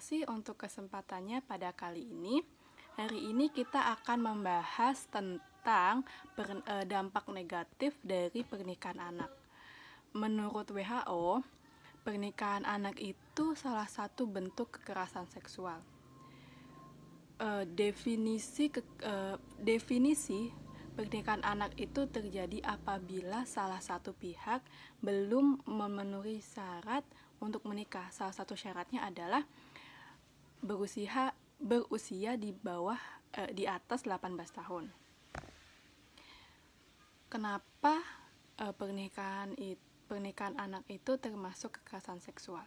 kasih untuk kesempatannya pada kali ini. Hari ini kita akan membahas tentang dampak negatif dari pernikahan anak. Menurut WHO, pernikahan anak itu salah satu bentuk kekerasan seksual. Definisi pernikahan anak itu terjadi apabila salah satu pihak belum memenuhi syarat untuk menikah. Salah satu syaratnya adalah berusia di atas 18 tahun. Kenapa pernikahan anak itu termasuk kekerasan seksual?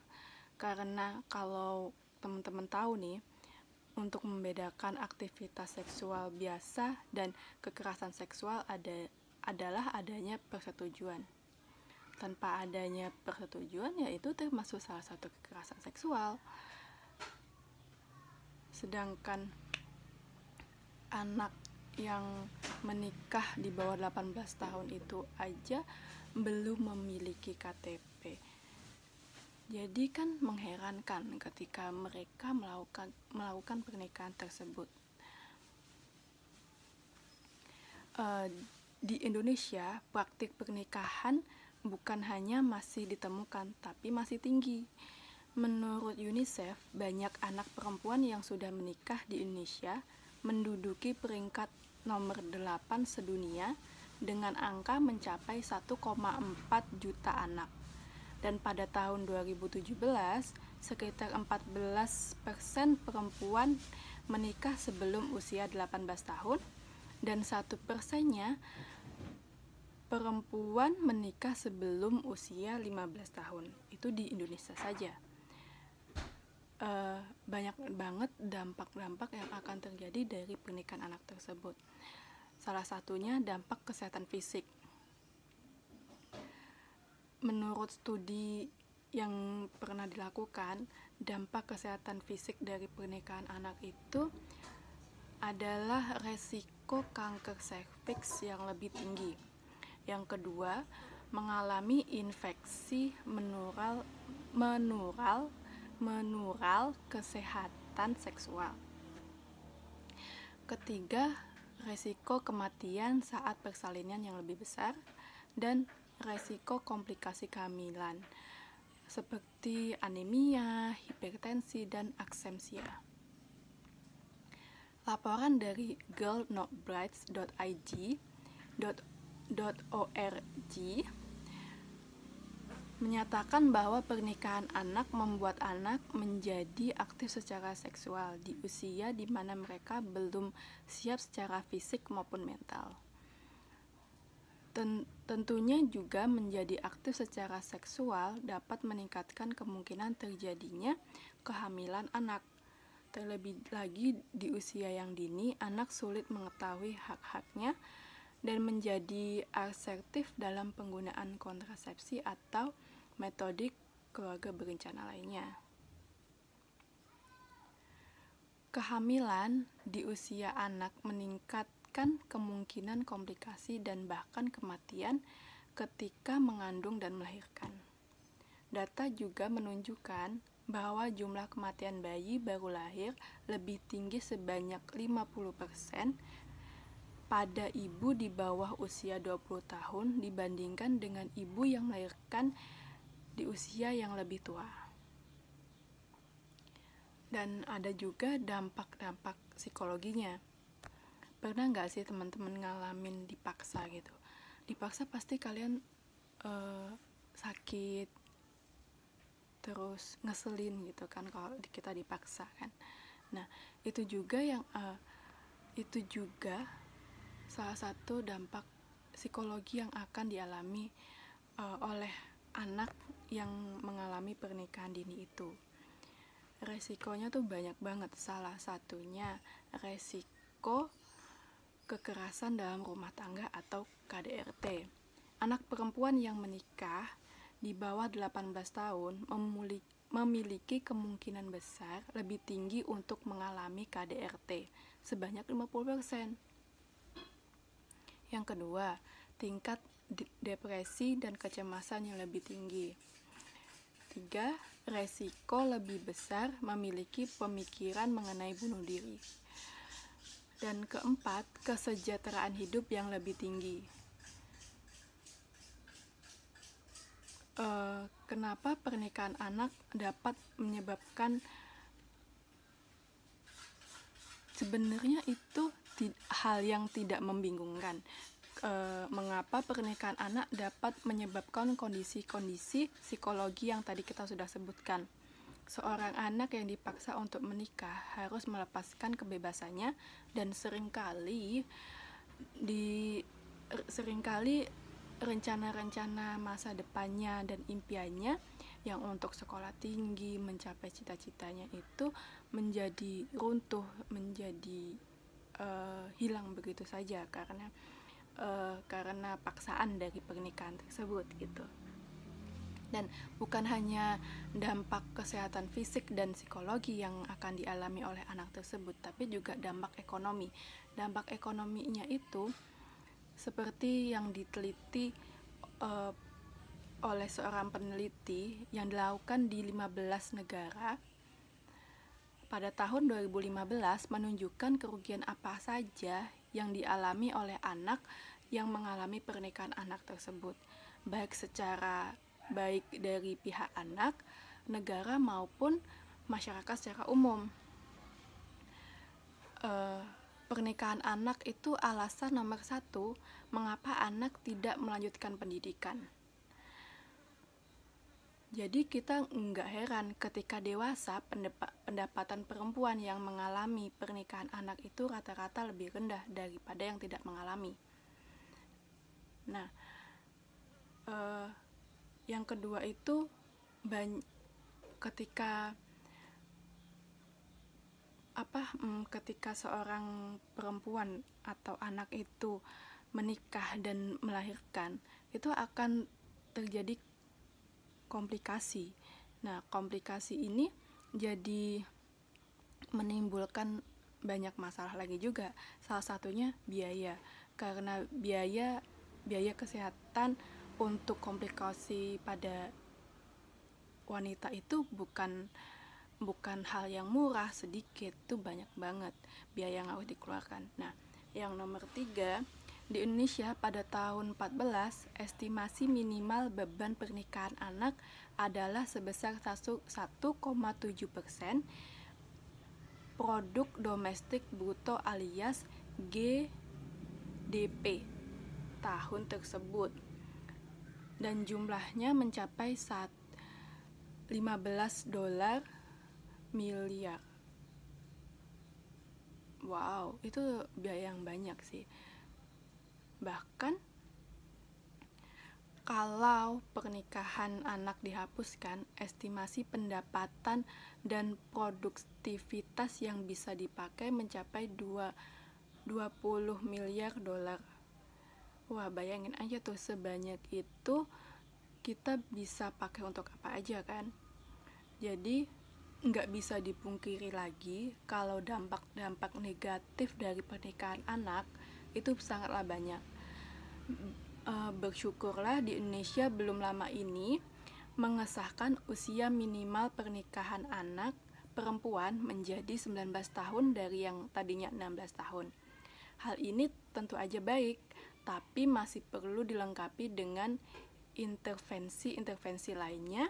Karena kalau teman-teman tahu nih, untuk membedakan aktivitas seksual biasa dan kekerasan seksual adalah adanya persetujuan. Tanpa adanya persetujuan, yaitu termasuk salah satu kekerasan seksual. Sedangkan anak yang menikah di bawah 18 tahun itu aja belum memiliki KTP. Jadi kan mengherankan ketika mereka melakukan pernikahan tersebut. Di Indonesia, praktik pernikahan bukan hanya masih ditemukan, tapi masih tinggi. Menurut UNICEF, banyak anak perempuan yang sudah menikah di Indonesia menduduki peringkat nomor 8 sedunia dengan angka mencapai 1,4 juta anak. Dan pada tahun 2017, sekitar 14% perempuan menikah sebelum usia 18 tahun dan 1%-nya perempuan menikah sebelum usia 15 tahun. Itu di Indonesia saja. Banyak banget dampak-dampak yang akan terjadi dari pernikahan anak tersebut. Salah satunya dampak kesehatan fisik. Menurut studi yang pernah dilakukan, dampak kesehatan fisik dari pernikahan anak itu adalah resiko kanker serviks yang lebih tinggi. Yang kedua, mengalami infeksi menural kesehatan seksual. Ketiga, resiko kematian saat persalinan yang lebih besar dan resiko komplikasi kehamilan seperti anemia, hipertensi, dan aksemsia. Laporan dari girlnotbrides.org menyatakan bahwa pernikahan anak membuat anak menjadi aktif secara seksual di usia di mana mereka belum siap secara fisik maupun mental. Tentunya juga menjadi aktif secara seksual dapat meningkatkan kemungkinan terjadinya kehamilan anak. Terlebih lagi di usia yang dini, anak sulit mengetahui hak-haknya dan menjadi asertif dalam penggunaan kontrasepsi atau metode keluarga berencana lainnya. Kehamilan di usia anak meningkatkan kemungkinan komplikasi dan bahkan kematian ketika mengandung dan melahirkan. Data juga menunjukkan bahwa jumlah kematian bayi baru lahir lebih tinggi sebanyak 50% pada ibu di bawah usia 20 tahun dibandingkan dengan ibu yang melahirkan di usia yang lebih tua. Dan ada juga dampak-dampak psikologinya. Pernah nggak sih teman-teman ngalamin dipaksa gitu? Dipaksa pasti kalian sakit, terus ngeselin gitu kan kalau kita dipaksa kan. Nah, itu juga salah satu dampak psikologi yang akan dialami oleh anak yang mengalami pernikahan dini itu. Resikonya tuh banyak banget. Salah satunya resiko kekerasan dalam rumah tangga atau KDRT. Anak perempuan yang menikah di bawah 18 tahun memiliki kemungkinan besar lebih tinggi untuk mengalami KDRT sebanyak 50%. Yang kedua, tingkat depresi dan kecemasan yang lebih tinggi. ketiga, resiko lebih besar memiliki pemikiran mengenai bunuh diri. Dan keempat, kesejahteraan hidup yang lebih tinggi. Kenapa pernikahan anak dapat menyebabkan, sebenarnya itu hal yang tidak membingungkan. Mengapa pernikahan anak dapat menyebabkan kondisi-kondisi psikologi yang tadi kita sudah sebutkan. Seorang anak yang dipaksa untuk menikah harus melepaskan kebebasannya, dan seringkali rencana-rencana masa depannya dan impiannya yang untuk sekolah tinggi, mencapai cita-citanya itu menjadi runtuh, menjadi hilang begitu saja karena paksaan dari pernikahan tersebut gitu. Dan bukan hanya dampak kesehatan fisik dan psikologi yang akan dialami oleh anak tersebut, tapi juga dampak ekonomi. Dampak ekonominya itu seperti yang diteliti oleh seorang peneliti yang dilakukan di 15 negara pada tahun 2015 menunjukkan kerugian apa saja yang dialami oleh anak yang mengalami pernikahan anak tersebut, baik dari pihak anak, negara maupun masyarakat secara umum. Pernikahan anak itu alasan nomor 1 mengapa anak tidak melanjutkan pendidikan. Jadi kita nggak heran ketika dewasa pendapatan perempuan yang mengalami pernikahan anak itu rata-rata lebih rendah daripada yang tidak mengalami. Nah, yang kedua itu ketika seorang perempuan atau anak itu menikah dan melahirkan, itu akan terjadi komplikasi. Nah, komplikasi ini jadi menimbulkan banyak masalah lagi juga. Salah satunya biaya. Karena biaya kesehatan untuk komplikasi pada wanita itu bukan hal yang murah, sedikit, itu banyak banget biaya yang harus dikeluarkan. Nah, yang nomor 3, di Indonesia pada tahun 14, estimasi minimal beban pernikahan anak adalah sebesar 1,7% produk domestik bruto alias GDP tahun tersebut, dan jumlahnya mencapai $15 miliar. Wow, itu biaya yang banyak sih. Bahkan kalau pernikahan anak dihapuskan, estimasi pendapatan dan produktivitas yang bisa dipakai mencapai $20 miliar. Wah, bayangin aja tuh, sebanyak itu kita bisa pakai untuk apa aja kan. Jadi nggak bisa dipungkiri lagi kalau dampak negatif dari pernikahan anak itu sangatlah banyak. Bersyukurlah di Indonesia belum lama ini mengesahkan usia minimal pernikahan anak perempuan menjadi 19 tahun dari yang tadinya 16 tahun. Hal ini tentu aja baik, tapi masih perlu dilengkapi dengan intervensi lainnya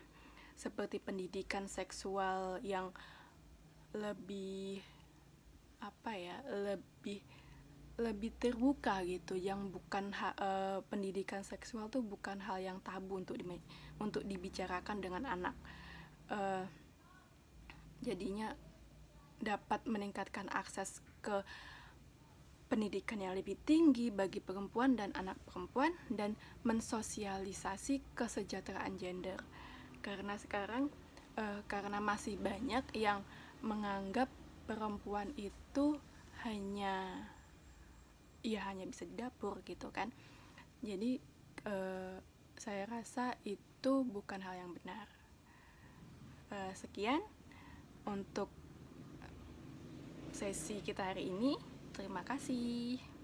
seperti pendidikan seksual yang lebih terbuka gitu, yang bukan pendidikan seksual tuh bukan hal yang tabu untuk dibicarakan dengan anak. Jadinya dapat meningkatkan akses ke pendidikan yang lebih tinggi bagi perempuan dan anak perempuan, dan mensosialisasi kesejahteraan gender. Karena sekarang karena masih banyak yang menganggap perempuan itu hanya bisa di dapur gitu kan. Jadi saya rasa itu bukan hal yang benar. Sekian untuk sesi kita hari ini. Terima kasih.